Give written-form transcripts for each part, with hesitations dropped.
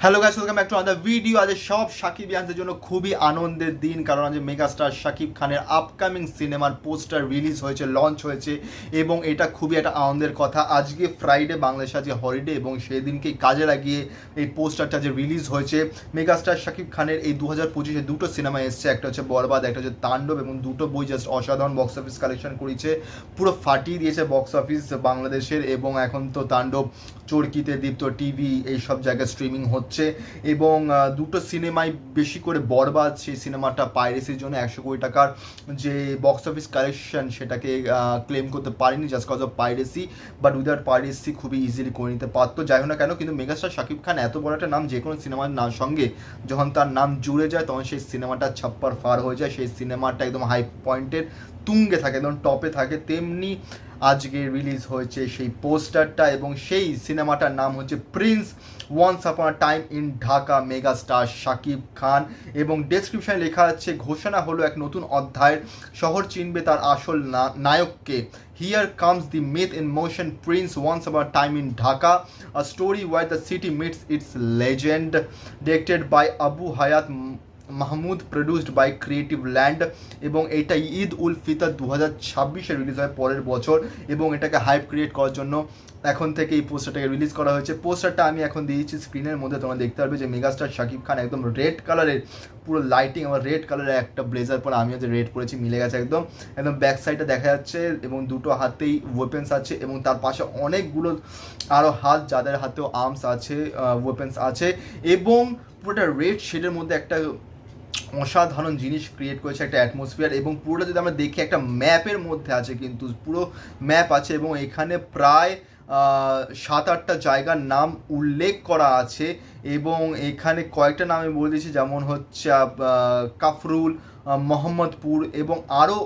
Hello guys, welcome back to another video. আজ সব সাকিবিয়ানদের জন্য খুবই আনন্দের দিন, কারণ আজ মেগাস্টার শাকিব খানের আপকামিং সিনেমার পোস্টার রিলিজ হয়েছে, লঞ্চ হয়েছে এবং এটা খুবই একটা আনন্দের কথা। আজকে ফ্রাইডে, বাংলাদেশে আজকে হলিডে এবং সেই দিনকেই কাজে লাগিয়ে এই পোস্টারটা যে রিলিজ হয়েছে। মেগাস্টার শাকিব খানের এই 2025-এ দুটো সিনেমা এসছে, একটা হচ্ছে বরবাদ, একটা হচ্ছে তাণ্ডব, এবং দুটো বই জাস্ট অসাধারণ বক্স অফিস কালেকশন করেছে, পুরো ফাটিয়ে দিয়েছে বক্স অফিস বাংলাদেশের। এবং এখন তো তাণ্ডব চরকিতে, দীপ্ত টিভি এইসব জায়গায় স্ট্রিমিং হচ্ছে। এবং দুটো সিনেমাই, বেশি করে বরবাদ, সেই সিনেমাটা পাইরেসির জন্য 100 কোটি টাকার যে বক্স অফিস কালেকশন সেটাকে ক্লেম করতে পারেনি just cause of piracy, but without piracy খুবই ইজিলি করে নিতে পারতো। যাই হোক না কেন, কিন্তু মেগাস্টার শাকিব খান এত বড় একটা নাম, যে কোনো সিনেমার নাম সঙ্গে যখন তার নাম জুড়ে যায় তখন সেই সিনেমাটা ছাপ্পার ফার হয়ে যায়, সেই সিনেমাটা একদম হাই পয়েন্টের তুঙ্গে থাকে, একদম টপে থাকে। তেমনি আজকে রিলিজ হয়েছে সেই পোস্টারটা, এবং সেই সিনেমাটার নাম হচ্ছে prince once upon a time in Dhaka, megastar Shakib Khan. এবং ডেসক্রিপশনে লেখা আছে, ঘোষণা হলো এক নতুন অধ্যায়ের, শহর চিনবে তার আসল নায়ককে। Here comes the myth in motion, Prince Once Upon a Time in Dhaka, a story where the city meets its legend. Directed by Abu Hayat Mahmud, produced by Creative Land. এবং এটা ঈদ উল ফিতর 2026-এ রিলিজ হয় পরের বছর, এবং এটাকে হাইপ ক্রিয়েট করার জন্য এখন থেকে এই পোস্টারটাকে রিলিজ করা হয়েছে। পোস্টারটা আমি এখন দিয়েছি স্ক্রিনের মধ্যে, তোমরা দেখতে পারবে যে মেগাস্টার শাকিব খান একদম রেড কালারের, পুরো লাইটিং আমার রেড কালারের একটা ব্লেজার পরে, আমিও যে রেড পরেছি মিলে গেছে একদম। একদম ব্যাক সাইডে দেখা যাচ্ছে, এবং দুটো হাতেই ওয়েপেন্স আছে, এবং তার পাশে অনেকগুলো আরও হাত, যাদের হাতেও আর্মস আছে, ওয়েপেন্স আছে, এবং পুরোটা রেড শেডের মধ্যে একটা অসাধারণ জিনিস ক্রিয়েট করেছে, একটা অ্যাটমসফিয়ার। এবং পুরোটা যদি আমরা দেখি একটা ম্যাপের মধ্যে আছে, কিন্তু পুরো ম্যাপ আছে, এবং এখানে প্রায় 7-8টা জায়গার নাম উল্লেখ করা আছে। এবং এখানে কয়েকটা নাম আমি বলে দিয়েছি, যেমন হচ্ছে কাফরুল, মোহাম্মদপুর, এবং আরও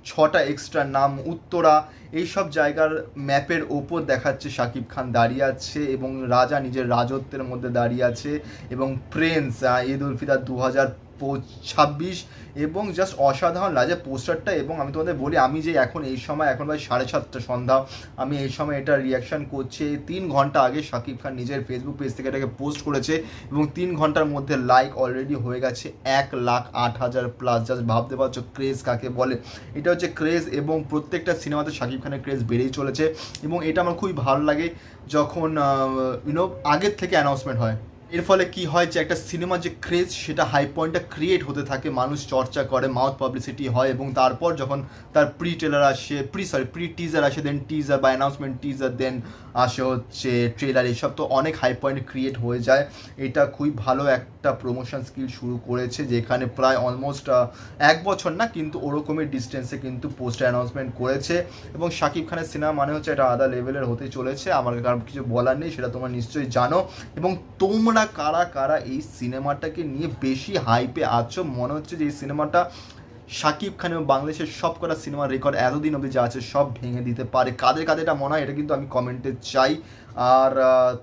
6টা এক্সট্রা নাম, উত্তরা, এইসব জায়গার ম্যাপের ওপর দেখাচ্ছে শাকিব খান দাঁড়িয়ে আছে, এবং রাজা নিজের রাজত্বের মধ্যে দাঁড়িয়ে আছে, এবং প্রিন্স ঈদ উল ফিতর 2026, এবং জাস্ট অসাধারণ লাগে পোস্টারটা। এবং আমি তোমাদের বলি, আমি যে এখন এই সময়, এখন প্রায় 7:30 সন্ধ্যা, আমি এই সময় এটা রিয়াকশান করছি। 3 ঘন্টা আগে শাকিব খান নিজের ফেসবুক পেজ থেকে এটাকে পোস্ট করেছে, এবং 3 ঘন্টার মধ্যে লাইক অলরেডি হয়ে গেছে 1,08,000+। জাস্ট ভাবতে পারছো ক্রেজ কাকে বলে। এটা হচ্ছে ক্রেজ, এবং প্রত্যেকটা সিনেমাতে শাকিব খানের ক্রেজ বেড়েই চলেছে। এবং এটা আমার খুবই ভালো লাগে যখন আগের থেকে অ্যানাউন্সমেন্ট হয়। এর ফলে কি হয়, যে একটা সিনেমার যে ক্রেজ সেটা হাই পয়েন্টটা ক্রিয়েট হতে থাকে, মানুষ চর্চা করে, মাউথ পাবলিসিটি হয়, এবং তারপর যখন তার প্রি টিজার আসে, দেন টিজার বা অ্যানাউন্সমেন্ট টিজার, দেন আসে হচ্ছে ট্রেলার, এসব তো অনেক হাই পয়েন্ট ক্রিয়েট হয়ে যায়। এটা খুবই ভালো একটা প্রমোশন স্কিল শুরু করেছে, যেখানে প্রায় অলমোস্ট 1 বছর না, কিন্তু ওরকমই ডিস্টেন্সে কিন্তু পোস্টার অ্যানাউন্সমেন্ট করেছে। এবং শাকিব খানের সিনেমা মানে হচ্ছে এটা আলাদা লেভেলের হতে চলেছে, আমার কারণ কিছু বলার নেই, সেটা তোমরা নিশ্চয়ই জানো। এবং তোমরা কারা কারা এই সিনেমাটাকে নিয়ে বেশি হাইপে আছো? মনে হচ্ছে যে এই সিনেমাটা শাকিব খান এবং বাংলাদেশের সব কটা সিনেমার রেকর্ড এতদিন অবধি যা আছে সব ভেঙে দিতে পারে। কাদের কাদের এটা মনে হয়, এটা কিন্তু আমি কমেন্টে চাই। আর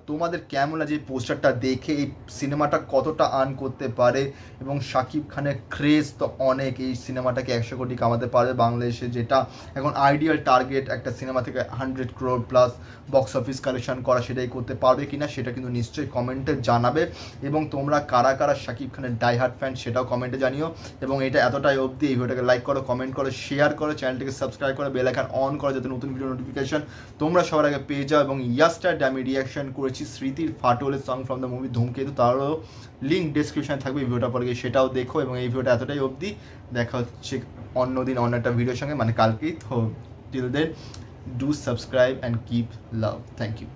তোমাদের কেমন লাগে এই পোস্টারটা দেখে, এই সিনেমাটা কতটা আর্ন করতে পারে? এবং শাকিব খানের ক্রেজ তো অনেক, এই সিনেমাটাকে 100 কোটি কামাতে পারবে বাংলাদেশে, যেটা এখন আইডিয়াল টার্গেট একটা সিনেমা থেকে 100 crore plus box office collection করা, সেটাই করতে পারবে কিনা সেটা কিন্তু নিশ্চয়ই কমেন্টে জানাবে। এবং তোমরা কারা কারা শাকিব খানের ডাইহার্ট ফ্যান সেটাও কমেন্টে জানিও। এবং এটা এতটাই অবধি, এই ভিডিওটাকে লাইক করো, কমেন্ট করো, শেয়ার করো, চ্যানেলটিকে সাবস্ক্রাইব করো, বেল আইকন অন করো, যাতে নতুন ভিডিও নোটিফিকেশন তোমরা সবার আগে পেয়ে যাও। এবং ইয়াস্টারডে আমি রিয়াকশন করেছি স্মৃতির ফাটোলের সং ফ্রম দ্য মুভি ধূমকেতু, তারও লিঙ্ক ডিসক্রিপশনে থাকবে, এই ভিডিওটা পরে গিয়ে সেটাও দেখো। এবং এই ভিডিওটা এতটাই অবধি, দেখা হচ্ছে অন্যদিন অন্য একটা ভিডিওর সঙ্গে, মানে কালকেই। তো till then, do subscribe and keep love. Thank you.